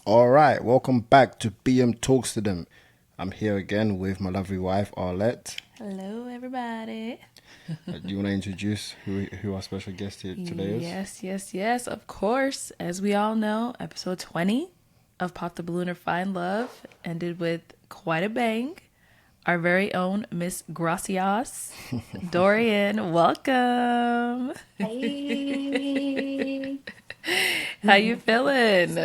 All right, welcome back to BM Talks to Them. I'm here again with my lovely wife, Arlette. Hello, everybody. Do you want to introduce who our special guest here today is? Yes, of course. As we all know, episode 20 of Pop the Balloon or Find Love ended with quite a bang. Our very own Miss Gracias, Dorian, welcome. Hey. How you feeling?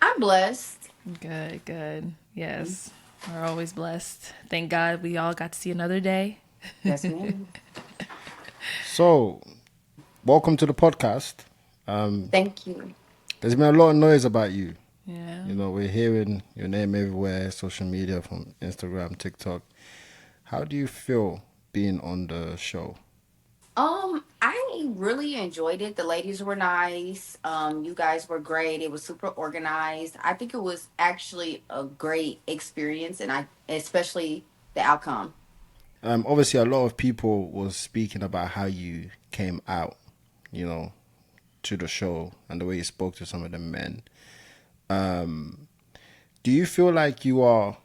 I'm blessed. Good. Yes, we're always blessed. Thank God we all got to see another day. Yes, ma'am. So, welcome to the podcast. Thank you. There's been a lot of noise about you. Yeah. You know, we're hearing your name everywhere, social media from Instagram, TikTok. How do you feel being on the show? I really enjoyed it. The ladies were nice. You guys were great. It was super organized. I think it was actually a great experience, and I especially the outcome. Obviously, a lot of people was speaking about how you came out, you know, to the show and the way you spoke to some of the men. Do you feel like you are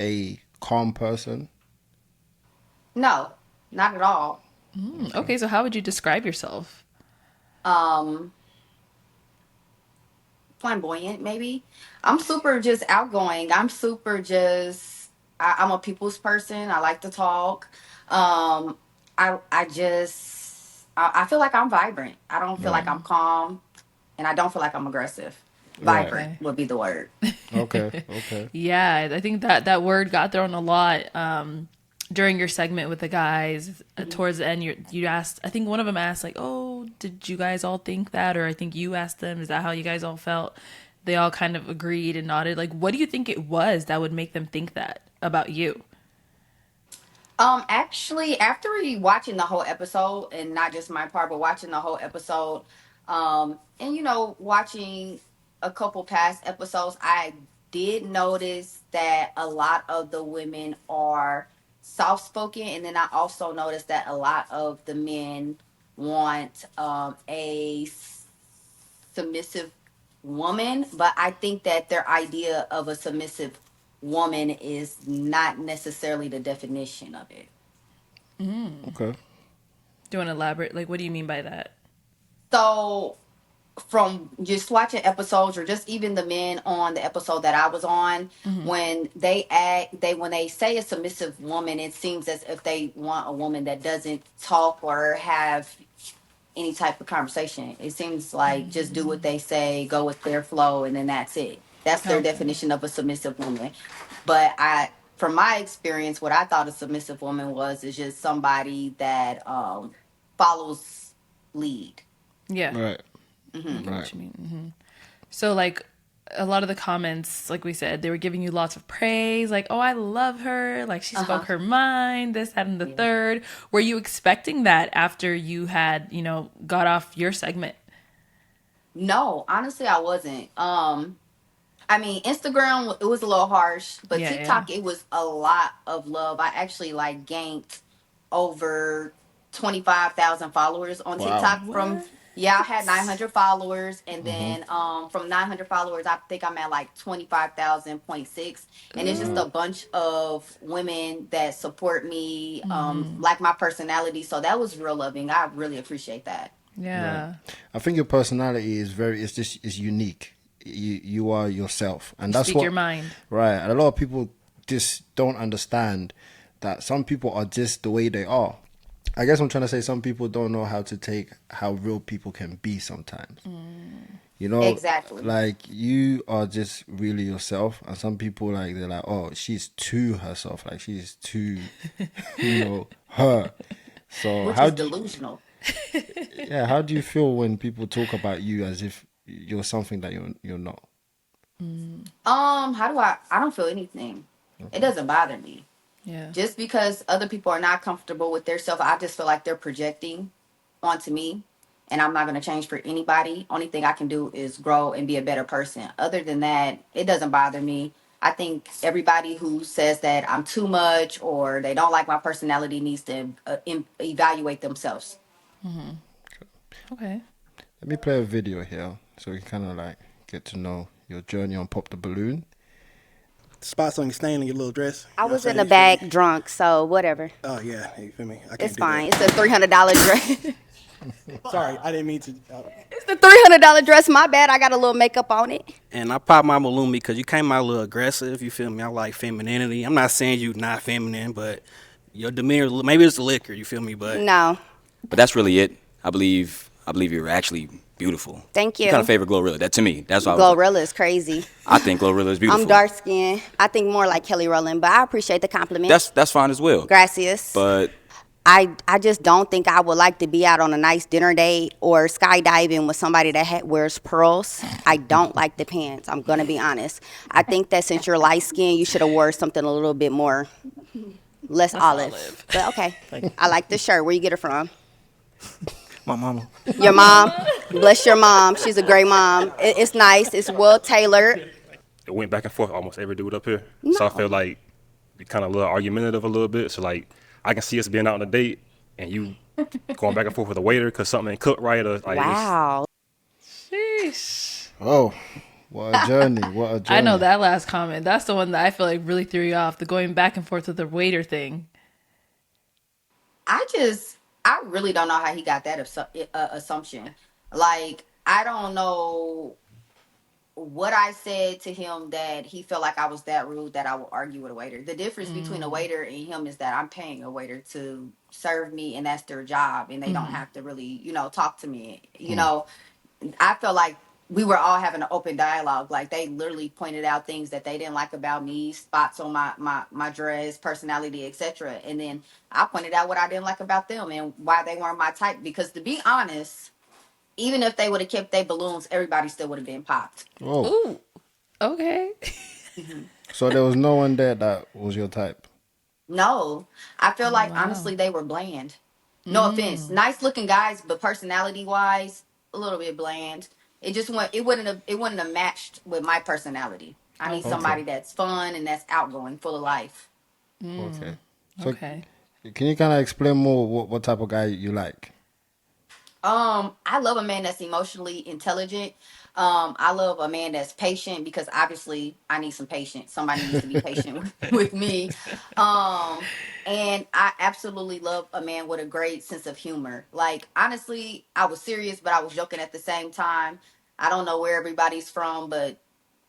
a calm person? No, not at all. Okay, so how would you describe yourself? Um, Flamboyant, maybe. I'm super just outgoing. I'm a people's person. I like to talk. Um, I feel like I'm vibrant. I don't feel Right, like I'm calm, and I don't feel like I'm aggressive. right. Vibrant Okay. would be the word. Okay. Yeah, I think that word got thrown a lot during your segment with the guys. Towards the end, you asked. I think one of them asked, like, "Oh, did you guys all think that?" Or I think you asked them, "Is that how you guys all felt?" They all kind of agreed and nodded. Like, what do you think it was that would make them think that about you? Actually, after watching the whole episode, and not just my part, but watching the whole episode, and watching a couple past episodes, I did notice that a lot of the women are soft spoken, and then I also noticed that a lot of the men want submissive woman, but I think that their idea of a submissive woman is not necessarily the definition of it. Okay. Do you want to elaborate? Like, what do you mean by that? So, from just watching episodes, or just even the men on the episode that I was on, when they say a submissive woman, it seems as if they want a woman that doesn't talk or have any type of conversation. It seems like just do what they say, go with their flow, and then that's it. That's their Okay. definition of a submissive woman. But from my experience, what I thought a submissive woman was is just somebody that follows lead. Yeah, Right. I get Right. what you mean. So like a lot of the comments, like we said, they were giving you lots of praise, like, oh, I love her, like she Uh spoke huh. her mind, this, that, and the Yeah. third. Were you expecting that after you had, got off your segment? No, honestly, I wasn't. I mean, Instagram, it was a little harsh, but Yeah. TikTok, it was a lot of love. I actually like gained over 25,000 followers on Wow. TikTok from, What? yeah, I had 900 followers, and Mm-hmm. then from 900 followers, I think I'm at like 25,000.6, and it's just Ooh. a bunch of women that support me, like my personality. So that was real loving. I really appreciate that. Right. Yeah. I think your personality is is unique. You are yourself, and You that's speak your what. mind. Right. And a lot of people just don't understand that some people are just the way they are. I guess I'm trying to say some people don't know how to take how real people can be sometimes. You know, Exactly. like you are just really yourself, and some people like they're like, oh, she's too herself, like she's too, her. So Which is delusional. how do you feel when people talk about you as if you're something that you're not? How do I don't feel anything. It Okay. doesn't bother me. Yeah. Just because other people are not comfortable with their self, I just feel like they're projecting onto me, and I'm not going to change for anybody. Only thing I can do is grow and be a better person. Other than that, it doesn't bother me. I think everybody who says that I'm too much or they don't like my personality needs to evaluate themselves. Okay. Let me play a video here so we can kind of like get to know your journey on Pop the Balloon. Spots on your stain on your little dress. I was in the back drunk, so whatever. Oh yeah, you feel me? I can't It's do fine. that. It's a $300 dress. Sorry, I didn't mean to. It's the $300 dress. My bad. I got a little makeup on it. And I popped my balloon because you came out a little aggressive. You feel me? I like femininity. I'm not saying you not feminine, but your demeanor, maybe it's the liquor. You feel me? But No, But that's really it. I believe you're actually beautiful. thank you. You kind of favor Glorilla. That to me, that's why Glorilla is crazy. I think Glorilla is beautiful. I'm dark skinned. I think more like Kelly Rowland, but I appreciate the compliment. That's fine as well. Gracias. But I just don't think I would like to be out on a nice dinner date or skydiving with somebody that wears pearls. I don't like the pants. I'm going to be honest. I think that since you're light skinned, you should have wore something a little bit more, less olive. But okay. I like the shirt. Where you get it from? my mama. Your mom? Bless your mom. She's a great mom. It's nice. It's well tailored. It went back and forth almost every dude up here. So I feel like we kind of a little argumentative a little bit. So like I can see us being out on a date and you going back and forth with a waiter because something ain't cooked right or like Wow. Sheesh. Oh, what a journey! What a journey! I know that last comment. That's the one that I feel like really threw you off. The going back and forth with the waiter thing. I really don't know how he got that assumption. Like, I don't know what I said to him that he felt like I was that rude that I would argue with a waiter. The difference between a waiter and him is that I'm paying a waiter to serve me, and that's their job, and they don't have to really, talk to me. I felt like we were all having an open dialogue. Like, they literally pointed out things that they didn't like about me, spots on my dress, personality, etc. And then I pointed out what I didn't like about them and why they weren't my type. Because to be honest, even if they would have kept their balloons, everybody still would have been popped. Oh, Ooh. Okay. so there was no one there that was your type. No, I feel like honestly they were bland. No offense, nice looking guys, but personality wise, a little bit bland. It wouldn't have matched with my personality. I need somebody that's fun and that's outgoing, full of life. Okay. So Okay. can you kind of explain more what type of guy you like? I love a man that's emotionally intelligent. I love a man that's patient because obviously I need some patience. Somebody needs to be patient with me. And I absolutely love a man with a great sense of humor. Like, honestly, I was serious, but I was joking at the same time. I don't know where everybody's from, but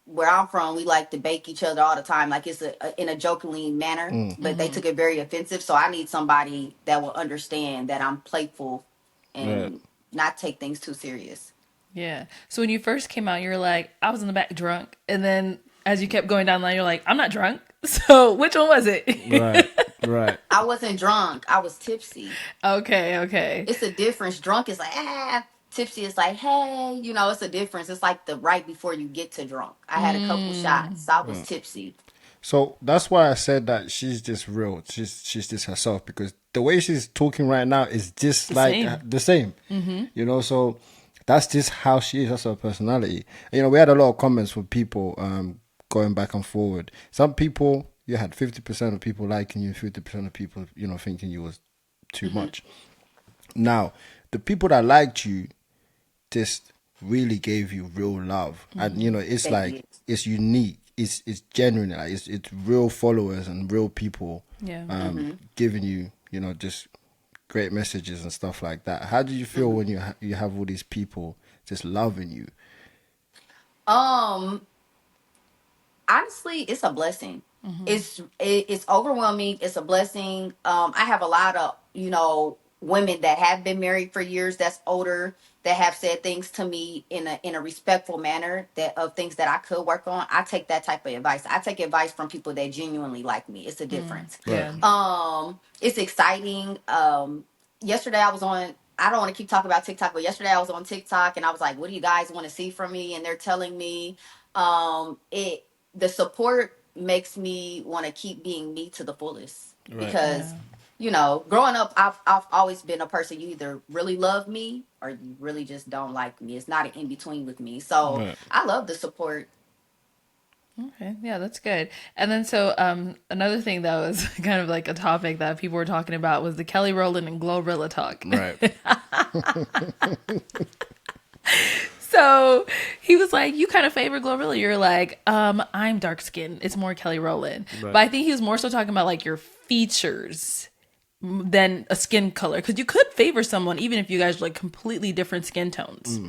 where I'm from, we like to bake each other all the time. Like, it's in a jokingly manner, but they took it very offensive. So I need somebody that will understand that I'm playful and Right. not take things too serious. Yeah. So when you first came out, you were like, I was in the back drunk. And then as you kept going down the line, you're like, I'm not drunk. So which one was it? Right. Right. I wasn't drunk. I was tipsy. Okay. It's a difference. Drunk is like, tipsy is like, hey, it's a difference. It's like the right before you get to drunk. I had a couple shots. So I was tipsy. So that's why I said that she's just real. She's just herself because the way she's talking right now is just the same. So that's just how she is. That's her personality. We had a lot of comments from people going back and forward. Some people, you had 50% of people liking you, 50% of people, thinking you was too much. Now, the people that liked you just really gave you real love. And, it's like, it's unique. It's genuine. Like, it's real followers and real people giving you, just great messages and stuff like that. How do you feel when you have all these people just loving you? Honestly, it's a blessing. It's overwhelming. It's a blessing. I have a lot of women that have been married for years that's older that have said things to me in a respectful manner of things that I could work on. I take that type of advice. I take advice from people that genuinely like me. It's a difference. Yeah. It's exciting. Yesterday I was on, I don't want to keep talking about TikTok, but yesterday I was on TikTok and I was like, what do you guys want to see from me? And they're telling me the support makes me want to keep being me to the fullest. Because growing up, I've always been a person, you either really love me or you really just don't like me. It's not an in between with me. So I love the support. Okay. Yeah, that's good. And then so another thing that was kind of like a topic that people were talking about was the Kelly Rowland and Glorilla talk. Right. So he was like, you kind of favor Glorilla. You're like, I'm dark skinned. It's more Kelly Rowland. Right. But I think he was more so talking about like your features than a skin color. Because you could favor someone even if you guys are like completely different skin tones.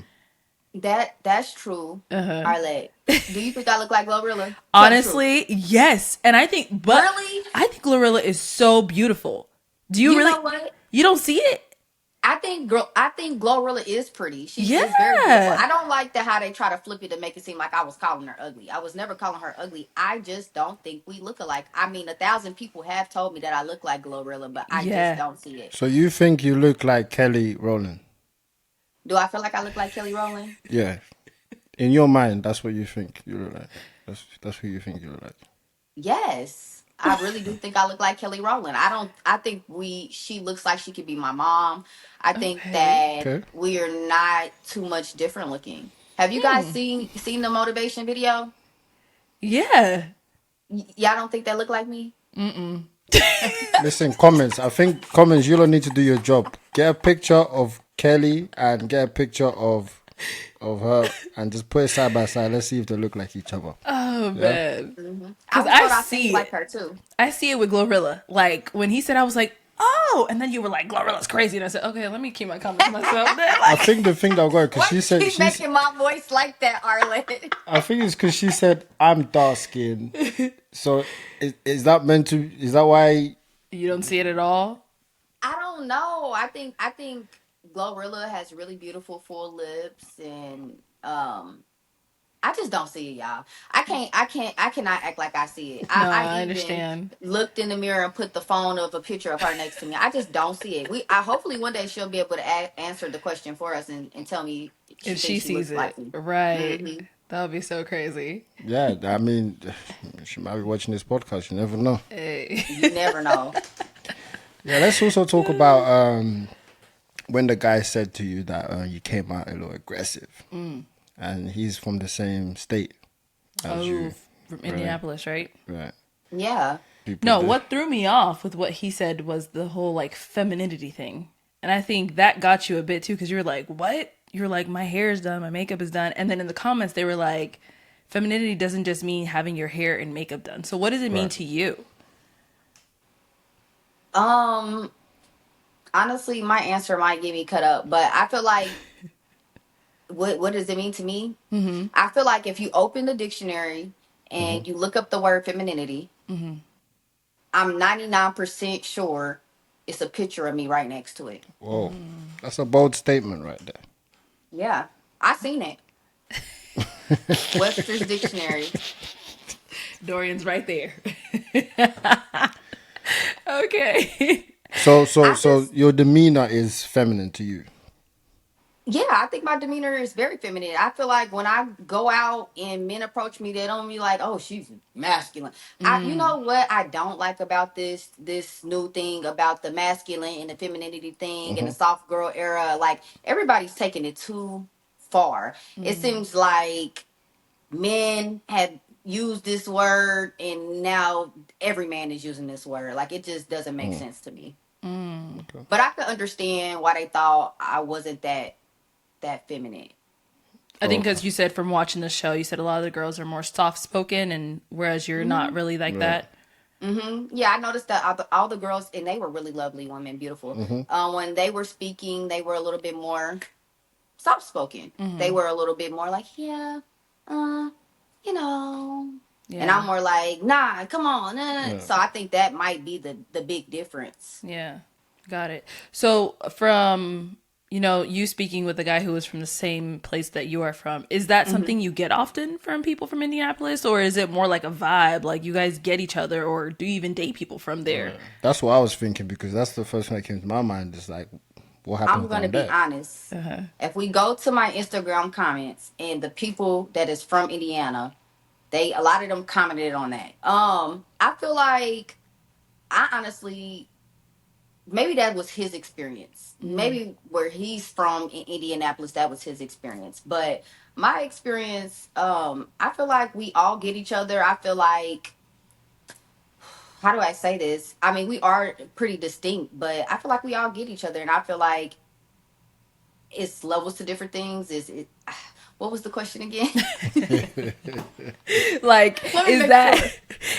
That's true. Arlette, do you think I look like Glorilla? Tell the Honestly, yes. And I think, but Really? I think Glorilla is so beautiful. Do you, You really? know what? You don't see it? I think Glorilla is pretty. She is very Yeah. beautiful. I don't like how they try to flip it to make it seem like I was calling her ugly. I was never calling her ugly. I just don't think we look alike. I mean, 1,000 people have told me that I look like Glorilla, but I Yeah. just don't see it. So you think you look like Kelly Rowland? Do I feel like I look like Kelly Rowland? Yeah. In your mind, that's what you think you look like. That's who you think you look like. Yes. I really do think I look like Kelly Rowland. I think she looks like she could be my mom. I think Okay. that Okay. we are not too much different looking. Have you guys seen the motivation video? Yeah. Y'all don't think they look like me? Listen, comments. I think comments. You don't need to do your job. Get a picture of Kelly and get a picture of her and just put it side by side. Let's see if they look like each other. Oh, man. I Because I thought see think it. like her too. I see it with Glorilla. Like, when he said, I was like, oh. And then you were like, Glorilla's crazy. And I said, okay, let me keep my comments to myself. Then, I like, think the thing that got because she said Keep making my voice like that, Arlette. I think it's because she said I'm dark skinned. So is that meant to? Is that why? you don't see it at all? I don't know. I think Glorilla has really beautiful full lips, and I just don't see it, y'all. I cannot act like I see it. No, I I even understand. looked in the mirror and put the phone of a picture of her next to me. I just don't see it. I hopefully one day she'll be able to answer the question for us and tell me If she thinks sees looks it. like me. Right. Mhm. That would be so crazy. Yeah, I mean, she might be watching this podcast. You never know. Hey. You never know. Yeah, let's also talk about when the guy said to you that you came out a little aggressive, and he's from the same state as you, From Indianapolis, right? right? Yeah. People No, do- what threw me off with what he said was the whole like femininity thing. And I think that got you a bit too, because you were like, what? You're like, my hair is done, my makeup is done. And then in the comments, they were like, femininity doesn't just mean having your hair and makeup done. So what does it mean Right. to you? Honestly, my answer might get me cut up, but I feel like what does it mean to me? Mm-hmm. I feel like if you open the dictionary and you look up the word femininity, I'm 99% sure it's a picture of me right next to it. Whoa, that's a bold statement right there. Yeah, I seen it. Webster's Dictionary. Dorian's right there. Okay. So your demeanor is feminine to you. Yeah, I think my demeanor is very feminine. I feel like when I go out and men approach me, they don't be like, "Oh, she's masculine." You know what I don't like about this new thing about the masculine and the femininity thing and the soft girl era. Like everybody's taking it too far. It seems like men have used this word, and now every man is using this word. Like it just doesn't make sense to me. But I could understand why they thought I wasn't that feminine. I think because you said from watching the show, you said a lot of the girls are more soft spoken, and whereas you're not really like that. Yeah, I noticed that all the girls, and they were really lovely women, beautiful. When they were speaking, they were a little bit more soft spoken. They were a little bit more like, yeah, you know. Yeah. And I'm more like, nah, come on. Yeah. So I think that might be the big difference. Yeah, got it. So from, you speaking with a guy who is from the same place that you are from, is that something you get often from people from Indianapolis, or is it more like a vibe, like you guys get each other, or do you even date people from there? That's what I was thinking because that's the first thing that came to my mind. Is like, what happens? I'm gonna down be there? honest. If we go to my Instagram comments and the people that is from Indiana, a lot of them commented on that. I feel like I honestly maybe that was his experience. Maybe where he's from in Indianapolis, that was his experience. But my experience, I feel like we all get each other. I feel like, how do I say this? I mean, we are pretty distinct, but I feel like we all get each other, and I feel like it's levels to different things. What was the question again? Like, Let me is make that sure.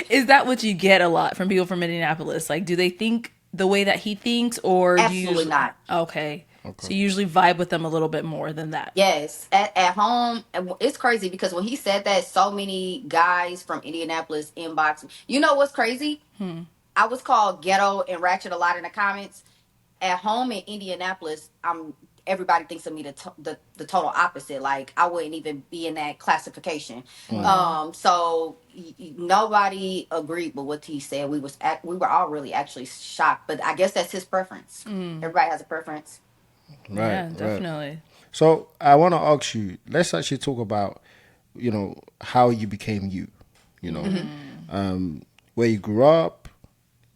is that what you get a lot from people from Indianapolis? Like, do they think the way that he thinks, or do you Absolutely usually not. okay? So you usually vibe with them a little bit more than that. Yes, at home, it's crazy because when he said that, so many guys from Indianapolis inboxed. You know what's crazy? I was called ghetto and ratchet a lot in the comments. At home in Indianapolis, everybody thinks of me the total opposite. Like I wouldn't even be in that classification. So nobody agreed with what he said. We were all really actually shocked, but I guess that's his preference. Everybody has a preference. Right, Yeah, right. definitely. So I want to ask you. Let's actually talk about, how you became you. You know, where you grew up.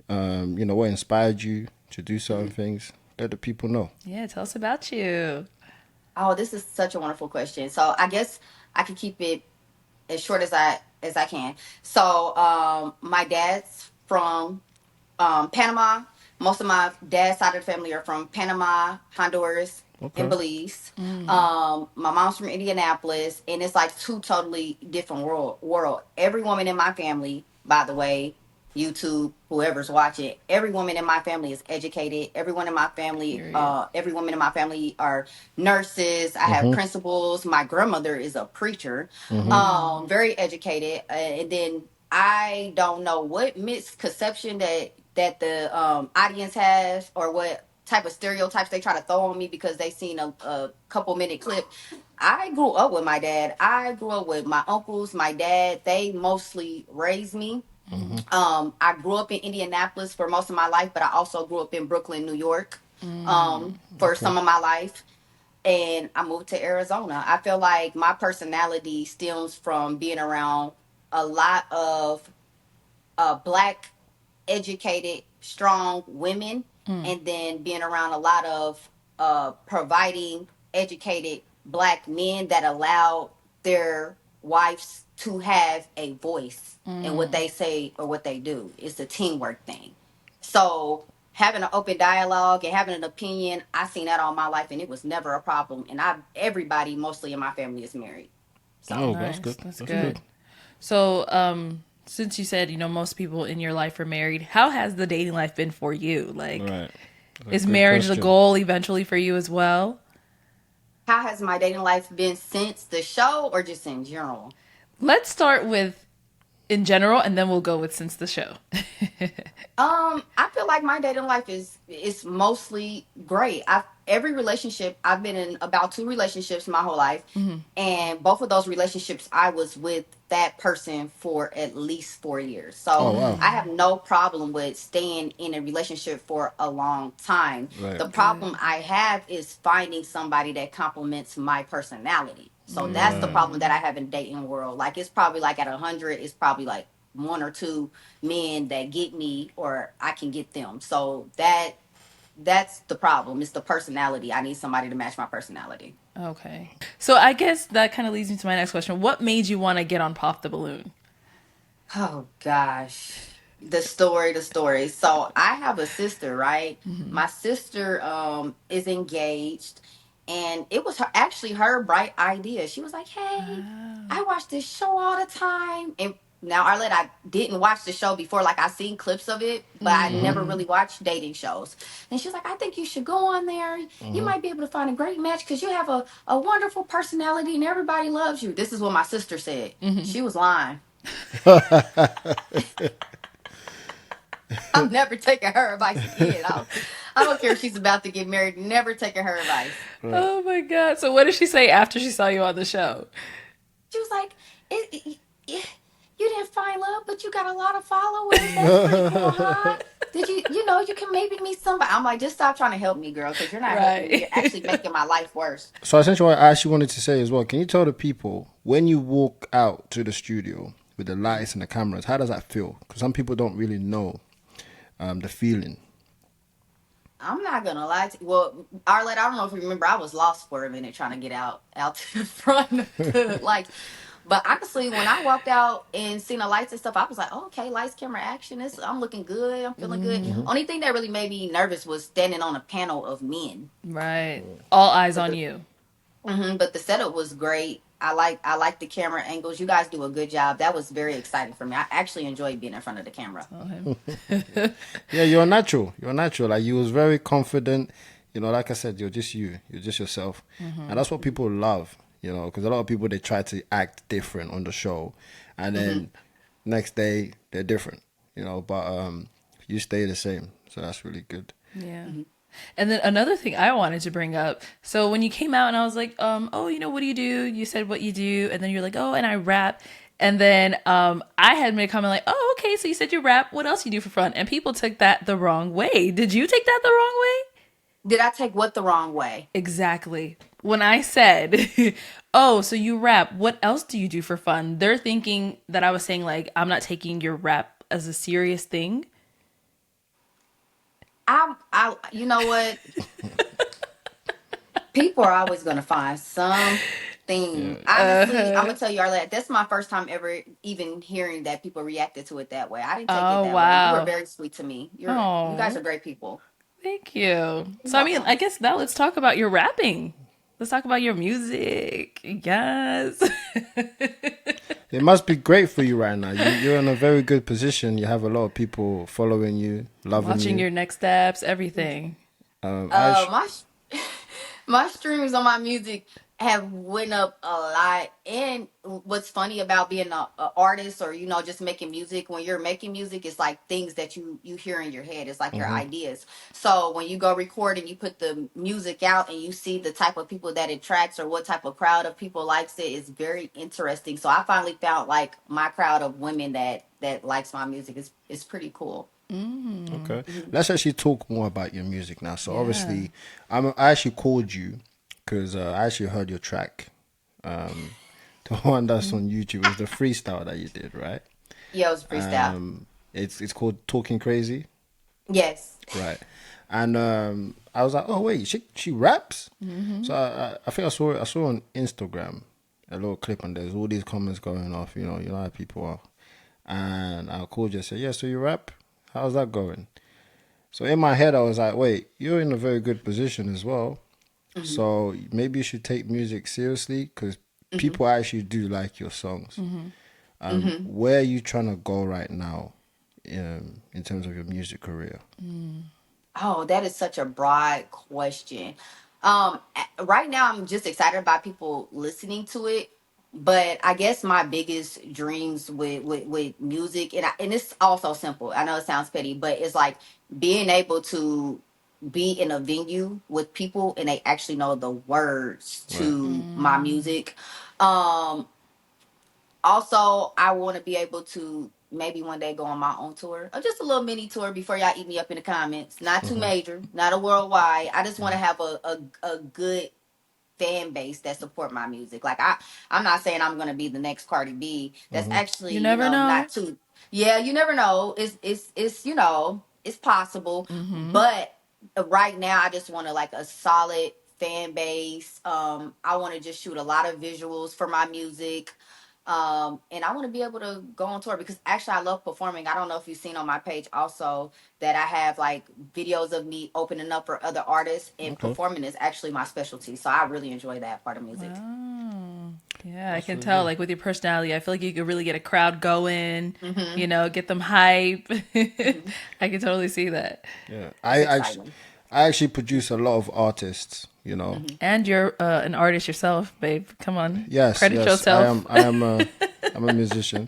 What inspired you to do certain things. Let the people know. Yeah, tell us about you. Oh, this is such a wonderful question. So I guess I can keep it as short as I can. So my dad's from Panama. Most of my dad's side of the family are from Panama, Honduras, and Okay. Belize. My mom's from Indianapolis, and it's like two totally different world. Every woman in my family, by the way, YouTube, whoever's watching, every woman in my family is educated. Period. Every woman in my family are nurses. I have principals. My grandmother is a preacher, very educated. And then I don't know what misconception that the audience has, or what type of stereotypes they try to throw on me because they seen a couple minute clip. I grew up with my dad. I grew up with my uncles, my dad. They mostly raised me. I grew up in Indianapolis for most of my life, but I also grew up in Brooklyn, New York, for some of my life. And I moved to Arizona. I feel like my personality stems from being around a lot of black, educated, strong women, and then being around a lot of providing, educated black men that allow their wives to have a voice in what they say or what they do. It's a teamwork thing. So having an open dialogue and having an opinion, I seen that all my life, and it was never a problem. And everybody mostly in my family is married. So Oh, that's Nice. good. That's That's good. good. So, since you said, most people in your life are married, how has the dating life been for you? Like, Right. is Good marriage the question. goal eventually for you as well? how has my dating life been since the show, or just in general? Let's start with in general, and then we'll go with since the show. I feel like my dating life is mostly great. Every relationship I've been in, about two relationships my whole life, and both of those relationships I was with that person for at least 4 years. Oh So wow. I have no problem with staying in a relationship for a long time. Right. The problem I have is finding somebody that complements my personality. So that's the problem that I have in dating world. Like it's probably like at 100, it's probably like one or two men that get me, or I can get them. So that's the problem. It's the personality. I need somebody to match my personality. Okay. So I guess that kind of leads me to my next question. What made you want to get on Pop the Balloon? Oh gosh. The story. So I have a sister, right? My sister is engaged, and it was actually her bright idea. She was like, "Hey, I watch this show all the time." And now, Arlette, I didn't watch the show before. Like I seen clips of it, but I never really watched dating shows. And she was like, "I think you should go on there. You might be able to find a great match because you have a wonderful personality and everybody loves you." This is what my sister said. She was lying. I'm never taking her advice again. I don't care if she's about to get married. Never taking her advice. Oh my God. So what did she say after she saw you on the show? She was like, "You didn't find love, but you got a lot of followers. That's pretty cool, huh? Did you can maybe meet somebody." I'm like, just stop trying to help me, girl, because you're not helping me. You're actually Right. making my life worse. So essentially, what I actually wanted to say as well. Can you tell the people when you walk out to the studio with the lights and the cameras, how does that feel? Because some people don't really know the feeling. I'm not gonna lie to you. Well, Arlette, I don't know if you remember, I was lost for a minute trying to get out to the front of the lights. But honestly, when I walked out and seen the lights and stuff, I was like, oh, okay, lights, camera, action. I'm looking good. I'm feeling good. Only thing that really made me nervous was standing on a panel of men. Right. All eyes But on the you. but the setup was great. I like the camera angles. You guys do a good job. That was very exciting for me. I actually enjoyed being in front of the camera. Yeah, you're natural. You're natural. Like you was very confident. You know, like I said, you're just you. You're just yourself, and that's what people love. You know, because a lot of people they try to act different on the show, and then next day they're different. You know, but you stay the same, so that's really good. Yeah. And then another thing I wanted to bring up. So when you came out and I was like, oh, you know, what do you do? You said what you do. And then you're like, oh, and I rap. And then I had made a comment like, oh, okay, so you said you rap. What else you do for fun? And people took that the wrong way. Did you take that the wrong way? Did I take what the wrong way? Exactly. When I said, oh, so you rap. What else do you do for fun? They're thinking that I was saying like, I'm not taking your rap as a serious thing. You know what? People are always gonna find something. Honestly, I'm gonna tell you, Arlette, that's my first time ever even hearing that people reacted to it that way. I didn't take it Oh, that way. You were wow. very sweet to me. You guys Oh, are great people. thank you. So, I mean, I guess now let's talk about your rapping. Let's talk about your music. Yes. It must be great for you right now. You're in a very good position. You have a lot of people following you, loving Watching you. your next steps, everything. My streams on my music have went up a lot. And what's funny about being a artist or just making music, when you're making music, it's like things that you hear in your head. It's like your ideas. So when you go record and you put the music out and you see the type of people that it attracts or what type of crowd of people likes it, is very interesting. So I finally found like my crowd of women that likes my music. Is pretty cool. Okay, let's actually talk more about your music now. So Yeah. obviously, I actually called you because I actually heard your track. The one that's on YouTube is the freestyle that you did, right? Yeah, it was freestyle. It's called Talking Crazy, Yes. right? And I was like, oh wait, she raps. So I think I saw on Instagram a little clip, and there's all these comments going off. You know how people are. And I called you and said, yeah, so you rap? How's that going? So in my head, I was like, wait, you're in a very good position as well. So maybe you should take music seriously because people actually do like your songs. Where are you trying to go right now in terms of your music career? Oh, that is such a broad question. Right now, I'm just excited about people listening to it. But I guess my biggest dreams with music, and it's also simple. I know it sounds petty, but it's like being able to be in a venue with people and they actually know the words to my music. Um, Also, I want to be able to maybe one day go on my own tour, or just a little mini tour before y'all eat me up in the comments. Not too major, not a worldwide. I just want to have a good fan base that support my music. Like I'm not saying I'm gonna be the next Cardi B. That's actually You never know. not too. Yeah, you never know. It's it's possible, but right now I just want to like a solid fan base. I want to just shoot a lot of visuals for my music. And I want to be able to go on tour because actually I love performing. I don't know if you've seen on my page also that I have like videos of me opening up for other artists, and performing is actually my specialty. So I really enjoy that part of music. Oh, yeah, I can tell. Like with your personality, I feel like you could really get a crowd going. You know, get them hype. I can totally see that. Yeah, Exciting. I actually produce a lot of artists. You know, And you're an artist yourself, babe. Come on, yes, credit yes, yourself. I'm a musician.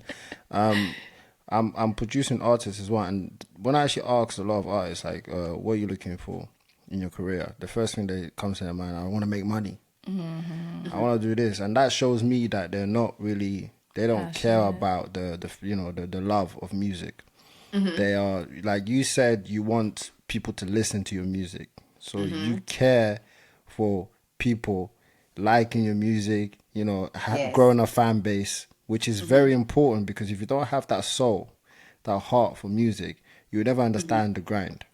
I'm producing artists as well. And when I actually ask a lot of artists, like, what are you looking for in your career? The first thing that comes to their mind, I want to make money. I want to do this, and that shows me that they're not really. They don't care about the love of music. They are, like you said, you want people to listen to your music, so you care for people liking your music, growing a fan base, which is very important because if you don't have that soul, that heart for music, you would never understand the grind.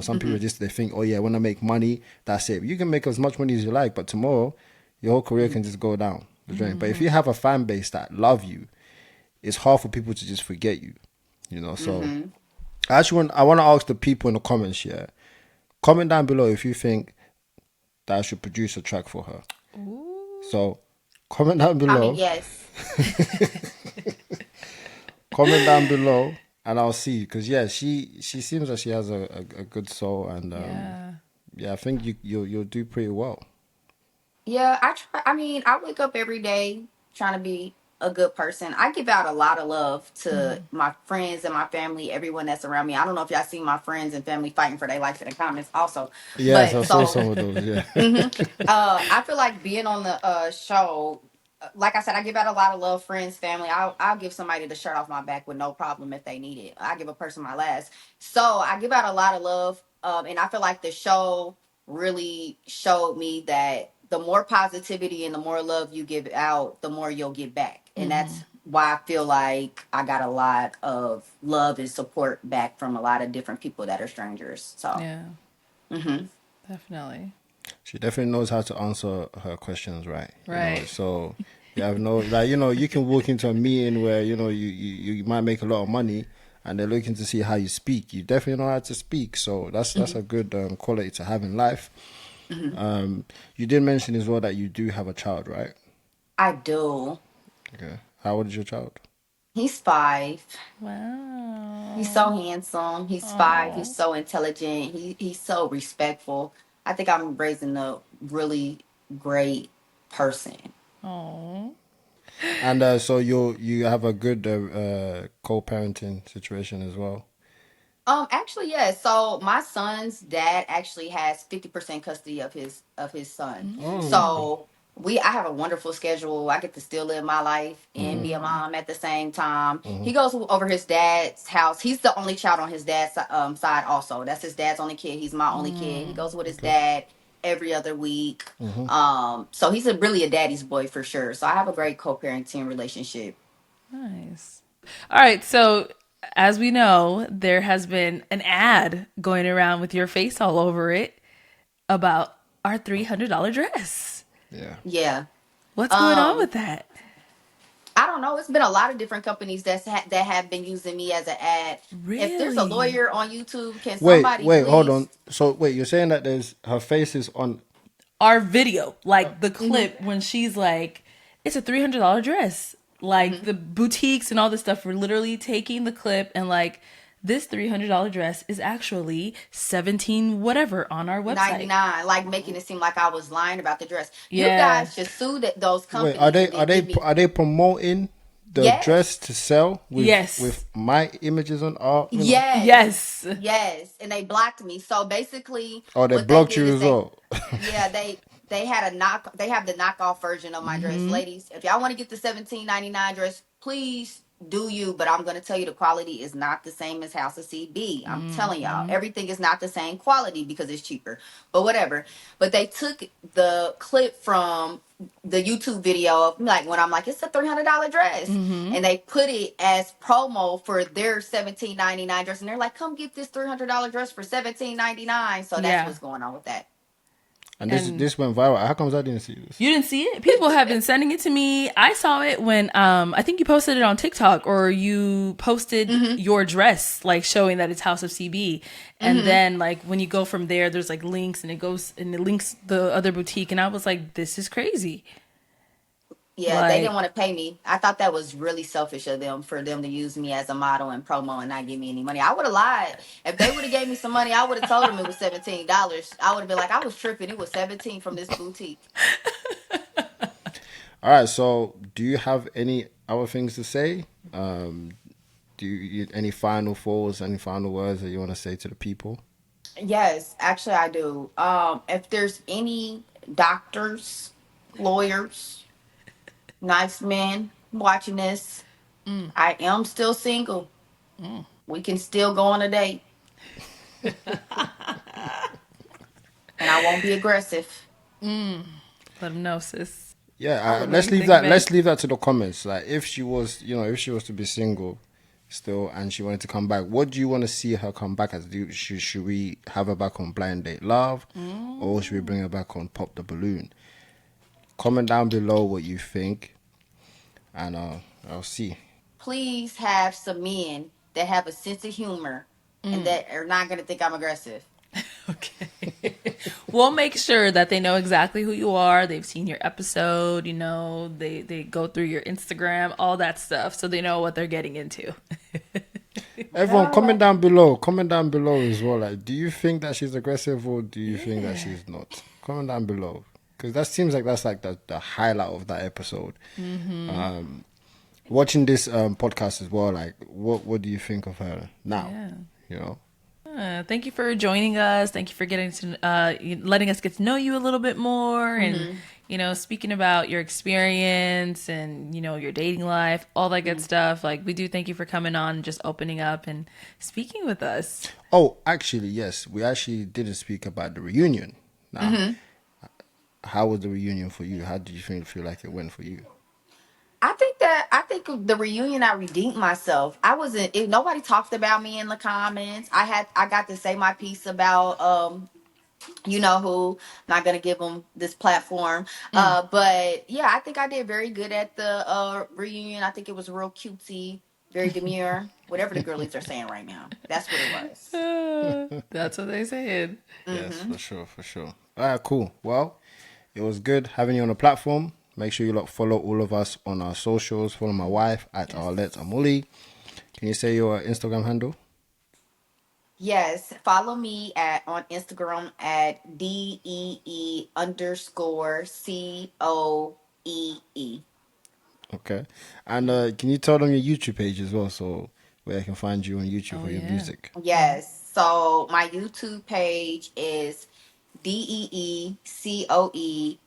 Some people they think, oh yeah, I want to make money, that's it. You can make as much money as you like, but tomorrow your whole career can just go down the drain. But if you have a fan base that love you, it's hard for people to just forget you. So I want to ask the people in the comments here, comment down below if you think that I should produce a track for her. So Comment down I mean, below. yes. Comment down below, and I'll see. Because yeah, she seems like she has a good soul, and yeah, I think you'll do pretty well. Yeah, I try. I mean, I wake up every day trying to be a good person. I give out a lot of love to my friends and my family, everyone that's around me. I don't know if y'all see my friends and family fighting for their life in the comments also. Yes, But I saw so some of those. Yeah. I feel like being on the show, like I said, I give out a lot of love, friends, family. I'll give somebody the shirt off my back with no problem if they need it. I give a person my last. So I give out a lot of love, and I feel like the show really showed me that the more positivity and the more love you give out, the more you'll get back, and that's why I feel like I got a lot of love and support back from a lot of different people that are strangers. So. Yeah, definitely. She definitely knows how to answer her questions, right? Right. So you have no, like, you can walk into a meeting where, you might make a lot of money and they're looking to see how you speak. You definitely know how to speak. So that's a good quality to have in life. You did mention as well that you do have a child, right? I do. Okay. How old is your child? He's 5. Wow. He's so handsome. He's 5. He's so intelligent. He's so respectful. I think I'm raising a really great person. Oh. And so you have a good co-parenting situation as well. Actually, yeah. So my son's dad actually has 50% custody of his son. So I have a wonderful schedule. I get to still live my life and be a mom at the same time. He goes over his dad's house. He's the only child on his dad's side also. That's his dad's only kid. He's my only kid. He goes with his dad every other week. So he's really a daddy's boy for sure. So I have a great co-parenting relationship. Nice. All right. So, as we know, there has been an ad going around with your face all over it about our $300 dress. Yeah. Yeah. What's going on with that? I don't know. It's been a lot of different companies that have been using me as an ad. If there's a Really? lawyer on YouTube, can Wait, somebody hold please? on. So wait, you're saying that her face is on. Our video, like the clip when she's like, it's a $300 dress. Like the boutiques and all this stuff were literally taking the clip and like, this $300 dress is actually 17 whatever on our website. 99, like making it seem like I was lying about the dress. You Yeah. guys should sue those companies. Wait, are they and then give me. are they promoting the Yes. dress to sell with Yes. with my images on art? Yes. Yes. And they blocked me. So basically, Oh, they what blocked did you is as well. yeah, they had they have the knockoff version of my dress. Ladies, if y'all want to get the 17.99 dress, please do you, but I'm gonna tell you the quality is not the same as House of CB. I'm telling y'all, everything is not the same quality because it's cheaper. But whatever. But they took the clip from the YouTube video of like when I'm like, it's a $300 dress. And they put it as promo for their 17.99 dress. And they're like, come get this $300 dress for 17.99. So that's what's going on with that. And And this went viral. How comes I didn't see this? you didn't see it? People have been sending it to me. I saw it when I think you posted it on TikTok or you posted your dress, like showing that it's House of CB. And then like when you go from there, there's like links and it links the other boutique. And I was like, this is crazy. Yeah, Like- they didn't want to pay me. I thought that was really selfish of them for them to use me as a model and promo and not give me any money. I would have lied. If they would have gave me some money, I would have told them it was $17. I would have been like, I was tripping. It was 17 from this boutique. All right. So, do you have any other things to say? Do you any final thoughts, any final words that you want to say to the people? Yes, actually I do. If there's any doctors, lawyers, nice men watching this, I am still single. We can still go on a date. And I won't be aggressive. Let them know, sis. Yeah, would let's maybe leave think that. of it. Let's leave that to the comments. Like, if she was, if she was to be single still and she wanted to come back, what do you want to see her come back as? Should we have her back on Blind Date Love, or should we bring her back on Pop the Balloon? Comment down below what you think, and I'll see. Please have some men that have a sense of humor and that are not going to think I'm aggressive. Okay. We'll make sure that they know exactly who you are. They've seen your episode, you know, they go through your Instagram, all that stuff, so they know what they're getting into. Everyone, comment down below. Comment down below as well. Like, do you think that she's aggressive or do you think that she's not? Comment down below. Because that seems like that's like the highlight of that episode. Watching this podcast as well, like, what do you think of her now? Yeah. You know? Thank you for joining us. Thank you for getting to letting us get to know you a little bit more, and you know, speaking about your experience and you know your dating life, all that good stuff. Like, we do thank you for coming on and just opening up and speaking with us. Oh, actually, yes, we actually didn't speak about the reunion. Now, how was the reunion for you? How did you feel like it went for you? I think the reunion, I redeemed myself. I wasn't, if nobody talked about me in the comments. I got to say my piece about you know who. Not gonna give them this platform. But yeah, I think I did very good at the reunion. I think it was real cutesy, very demure, whatever the girlies are saying right now. That's what it was. That's what they said. Yes, for sure, for sure. All right, cool. Well, it was good having you on the platform. Make sure you follow all of us on our socials. Follow my wife at Arlette Amuli. Can you say your Instagram handle? Yes, follow me on Instagram at DEE_COEE. Okay. And can you tell them your YouTube page as well, so where I can find you on YouTube for your music? Yes. So my YouTube page is DEECOE19.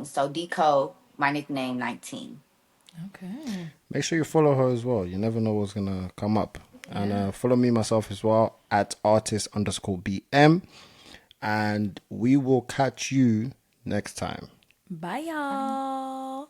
So Deco, my nickname 19. Okay. Make sure you follow her as well. You never know what's gonna come up. And follow me myself as well at artist_BM. And we will catch you next time. Bye, y'all.